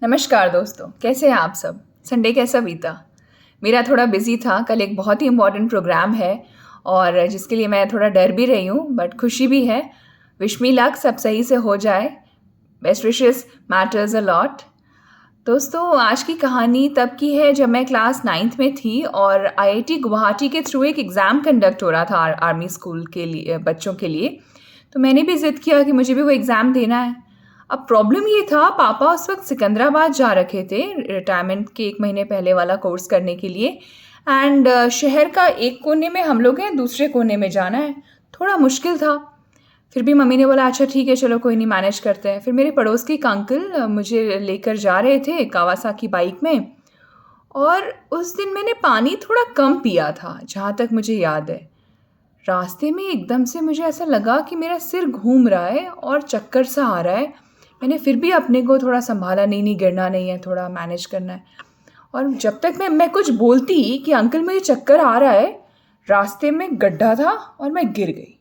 नमस्कार दोस्तों, कैसे हैं आप सब? संडे कैसा बीता? मेरा थोड़ा बिजी था। कल एक बहुत ही इम्पोर्टेंट प्रोग्राम है और जिसके लिए मैं थोड़ा डर भी रही हूँ, बट खुशी भी है। विश मी लक, सब सही से हो जाए। Best wishes matters a lot. दोस्तों, आज की कहानी तब की है जब मैं क्लास 9th में थी और आईआईटी गुवाहाटी के थ्रू एक एग्ज़ाम कंडक्ट हो रहा था आर्मी स्कूल के लिए, बच्चों के लिए। तो मैंने भी ज़िद किया कि मुझे भी वो एग्ज़ाम देना है। अब प्रॉब्लम ये था, पापा उस वक्त सिकंदराबाद जा रखे थे रिटायरमेंट के 1 महीने पहले वाला कोर्स करने के लिए। एंड शहर का एक कोने में हम लोग हैं, दूसरे कोने में जाना है। थोड़ा मुश्किल था। फिर भी मम्मी ने बोला अच्छा ठीक है, चलो कोई नहीं, मैनेज करते हैं। फिर मेरे पड़ोस के एक अंकल मुझे लेकर जा रहे थे कावासाकी बाइक में। और उस दिन मैंने पानी थोड़ा कम पिया था, जहाँ तक मुझे याद है। रास्ते में एकदम से मुझे ऐसा लगा कि मेरा सिर घूम रहा है और चक्कर सा आ रहा है। मैंने फिर भी अपने को थोड़ा संभाला, नहीं नहीं गिरना नहीं है, थोड़ा मैनेज करना है। और जब तक मैं कुछ बोलती कि अंकल मुझे चक्कर आ रहा है, रास्ते में गड्ढा था और मैं गिर गई।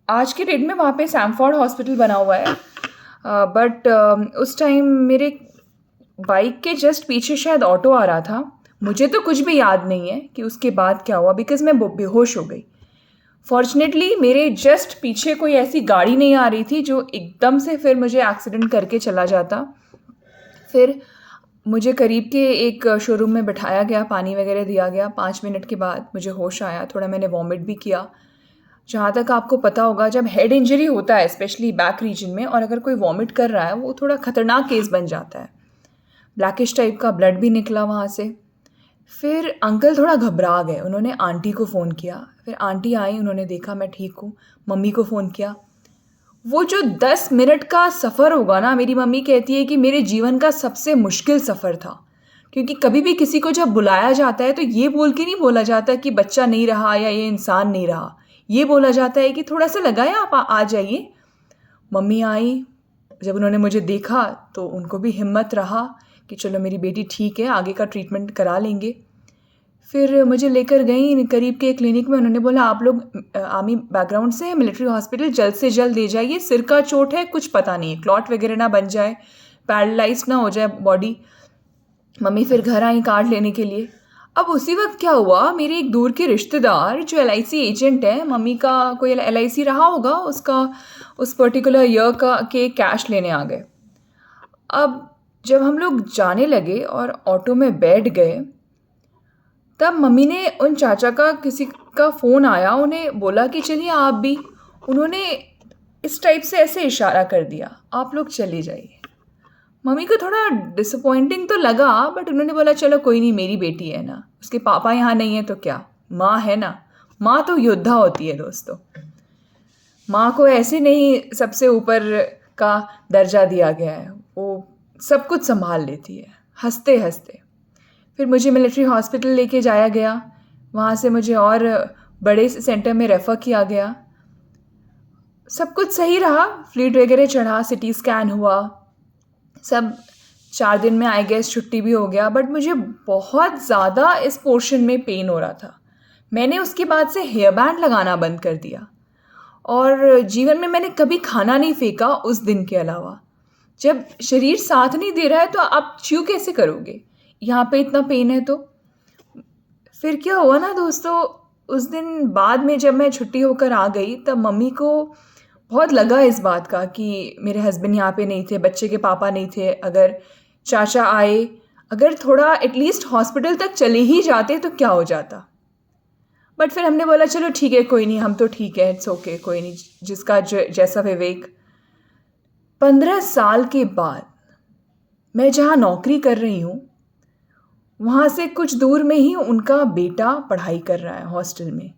आज के डेट में वहाँ पे सैमफोर्ड हॉस्पिटल बना हुआ है, बट उस टाइम मेरे बाइक के जस्ट पीछे शायद ऑटो आ रहा था। मुझे तो कुछ भी याद नहीं है कि उसके बाद क्या हुआ, बिकॉज मैं बेहोश हो गई। फॉर्चुनेटली मेरे जस्ट पीछे कोई ऐसी गाड़ी नहीं आ रही थी जो एकदम से फिर मुझे एक्सीडेंट करके चला जाता। फिर मुझे करीब के एक शोरूम में बिठाया गया, पानी वगैरह दिया गया। 5 मिनट के बाद मुझे होश आया, थोड़ा मैंने वॉमिट भी किया। जहाँ तक आपको पता होगा, जब हेड इंजरी होता है स्पेशली बैक रीजन में, और अगर कोई वॉमिट कर रहा है, वो थोड़ा खतरनाक केस बन जाता है। ब्लैकिश टाइप का ब्लड भी निकला वहाँ से। फिर अंकल थोड़ा घबरा गए, उन्होंने आंटी को फ़ोन किया। फिर आंटी आई, उन्होंने देखा मैं ठीक हूँ। मम्मी को फ़ोन किया। वो जो 10 मिनट का सफ़र होगा ना, मेरी मम्मी कहती है कि मेरे जीवन का सबसे मुश्किल सफ़र था। क्योंकि कभी भी किसी को जब बुलाया जाता है तो ये बोल के नहीं बोला जाता कि बच्चा नहीं रहा या ये इंसान नहीं रहा। ये बोला जाता है कि थोड़ा सा लगा है, आप आ जाइए। मम्मी आई। जब उन्होंने मुझे देखा तो उनको भी हिम्मत रहा कि चलो मेरी बेटी ठीक है, आगे का ट्रीटमेंट करा लेंगे। फिर मुझे लेकर गई करीब के क्लिनिक में। उन्होंने बोला आप लोग आर्मी बैकग्राउंड से हैं, मिलिट्री हॉस्पिटल जल्द से जल्द ले जाइए, सिर का चोट है, कुछ पता नहीं है, क्लॉट वगैरह ना बन जाए, पैरालाइज ना हो जाए बॉडी। मम्मी फिर घर आई कार्ड लेने के लिए। अब उसी वक्त क्या हुआ, मेरे एक दूर के रिश्तेदार जो एलआईसी एजेंट है, मम्मी का कोई एलआईसी रहा होगा, उसका उस पर्टिकुलर ईयर का के कैश लेने आ गए। अब जब हम लोग जाने लगे और ऑटो में बैठ गए, तब मम्मी ने उन चाचा का किसी का फ़ोन आया, उन्हें बोला कि चलिए आप भी। उन्होंने इस टाइप से ऐसे इशारा कर दिया, आप लोग चले जाइए। मम्मी को थोड़ा डिसअपॉइंटिंग तो लगा, बट उन्होंने बोला चलो कोई नहीं, मेरी बेटी है ना, उसके पापा यहाँ नहीं है तो क्या, माँ है ना। माँ तो योद्धा होती है दोस्तों। माँ को ऐसे नहीं सबसे ऊपर का दर्जा दिया गया है, वो सब कुछ संभाल लेती है हंसते हंसते। फिर मुझे मिलिट्री हॉस्पिटल लेके जाया गया। वहाँ से मुझे और बड़े सेंटर में रेफ़र किया गया। सब कुछ सही रहा, फ्लूइड वगैरह चढ़ा, सिटी स्कैन हुआ, सब 4 दिन में आई गेस छुट्टी भी हो गया। बट मुझे बहुत ज़्यादा इस पोर्शन में पेन हो रहा था। मैंने उसके बाद से हेयर बैंड लगाना बंद कर दिया और जीवन में मैंने कभी खाना नहीं फेंका उस दिन के अलावा। जब शरीर साथ नहीं दे रहा है तो आप च्यू कैसे करोगे? यहाँ पे इतना पेन है तो। फिर क्या हुआ ना दोस्तों, उस दिन बाद में जब मैं छुट्टी होकर आ गई, तब मम्मी को बहुत लगा इस बात का कि मेरे हस्बैंड यहाँ पे नहीं थे, बच्चे के पापा नहीं थे। अगर चाचा आए, अगर थोड़ा एटलीस्ट हॉस्पिटल तक चले ही जाते तो क्या हो जाता। बट फिर हमने बोला चलो ठीक है, कोई नहीं, हम तो ठीक है, इट्स ओके, कोई नहीं, जिसका जैसा विवेक। 15 साल के बाद मैं जहाँ नौकरी कर रही हूँ, वहाँ से कुछ दूर में ही उनका बेटा पढ़ाई कर रहा है हॉस्टल में।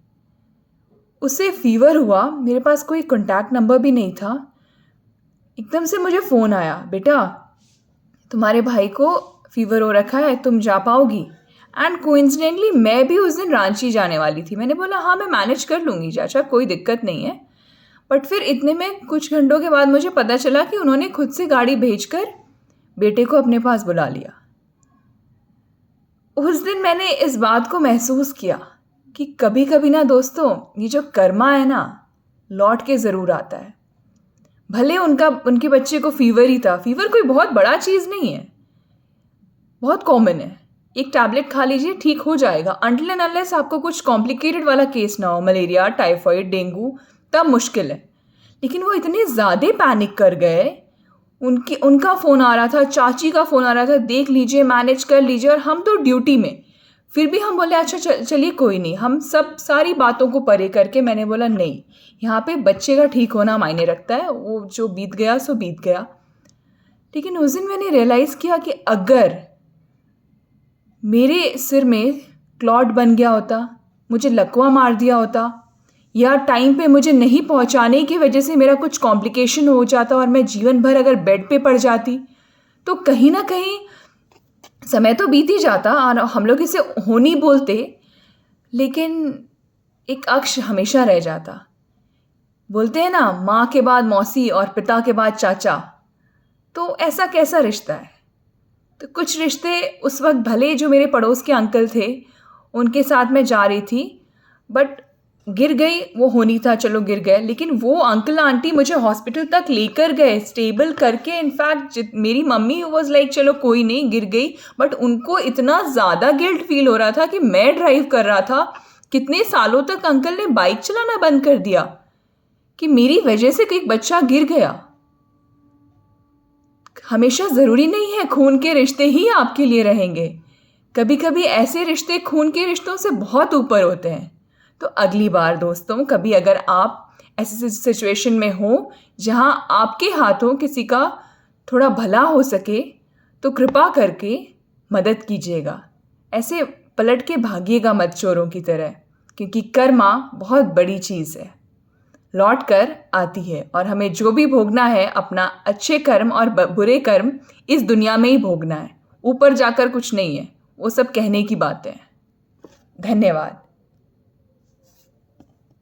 उसे फीवर हुआ, मेरे पास कोई कॉन्टैक्ट नंबर भी नहीं था। एकदम से मुझे फ़ोन आया, बेटा तुम्हारे भाई को फीवर हो रखा है, तुम जा पाओगी? एंड कोइंसिडेंटली मैं भी उस दिन रांची जाने वाली थी। मैंने बोला हाँ मैं मैनेज कर लूँगी चाचा, कोई दिक्कत नहीं है। बट फिर इतने में कुछ घंटों के बाद मुझे पता चला कि उन्होंने खुद से गाड़ी भेजकर बेटे को अपने पास बुला लिया। उस दिन मैंने इस बात को महसूस किया कि कभी कभी ना दोस्तों, ये जो कर्मा है ना, लौट के ज़रूर आता है। भले उनके बच्चे को फीवर ही था, फीवर कोई बहुत बड़ा चीज़ नहीं है, बहुत कॉमन है। एक टैबलेट खा लीजिए, ठीक हो जाएगा। अनटिल एंड अनलेस आपको कुछ कॉम्प्लिकेटेड वाला केस ना हो, मलेरिया, टाइफाइड, डेंगू, तब मुश्किल है। लेकिन वो इतने ज़्यादा पैनिक कर गए, उनका फ़ोन आ रहा था, चाची का फ़ोन आ रहा था, देख लीजिए, मैनेज कर लीजिए, और हम तो ड्यूटी में। फिर भी हम बोले अच्छा चलिए कोई नहीं, हम सब सारी बातों को परे करके मैंने बोला नहीं, यहाँ पे बच्चे का ठीक होना मायने रखता है, वो जो बीत गया सो बीत गया। लेकिन उस दिन मैंने रियलाइज़ किया कि अगर मेरे सिर में क्लॉट बन गया होता, मुझे लकवा मार दिया होता, या टाइम पे मुझे नहीं पहुंचाने की वजह से मेरा कुछ कॉम्प्लिकेशन हो जाता और मैं जीवन भर अगर बेड पे पड़ जाती, तो कहीं ना कहीं समय तो बीत ही जाता और हम लोग इसे होनी बोलते, लेकिन एक अक्ष हमेशा रह जाता। बोलते हैं ना, माँ के बाद मौसी और पिता के बाद चाचा, तो ऐसा कैसा रिश्ता है। तो कुछ रिश्ते उस वक्त भले जो मेरे पड़ोस के अंकल थे उनके साथ मैं जा रही थी, बट गिर गई, वो होनी था, चलो गिर गए, लेकिन वो अंकल आंटी मुझे हॉस्पिटल तक लेकर गए स्टेबल करके। इनफैक्ट मेरी मम्मी वाज लाइक चलो कोई नहीं, गिर गई, बट उनको इतना ज़्यादा गिल्ट फील हो रहा था कि मैं ड्राइव कर रहा था। कितने सालों तक अंकल ने बाइक चलाना बंद कर दिया कि मेरी वजह से कोई बच्चा गिर गया। हमेशा ज़रूरी नहीं है खून के रिश्ते ही आपके लिए रहेंगे, कभी कभी ऐसे रिश्ते खून के रिश्तों से बहुत ऊपर होते हैं। तो अगली बार दोस्तों, कभी अगर आप ऐसी सिचुएशन में हो जहां आपके हाथों किसी का थोड़ा भला हो सके, तो कृपा करके मदद कीजिएगा। ऐसे पलट के भागिएगा मत चोरों की तरह, क्योंकि कर्मा बहुत बड़ी चीज़ है, लौट कर आती है, और हमें जो भी भोगना है अपना अच्छे कर्म और बुरे कर्म इस दुनिया में ही भोगना है। ऊपर जाकर कुछ नहीं है, वो सब कहने की बातें हैं। धन्यवाद।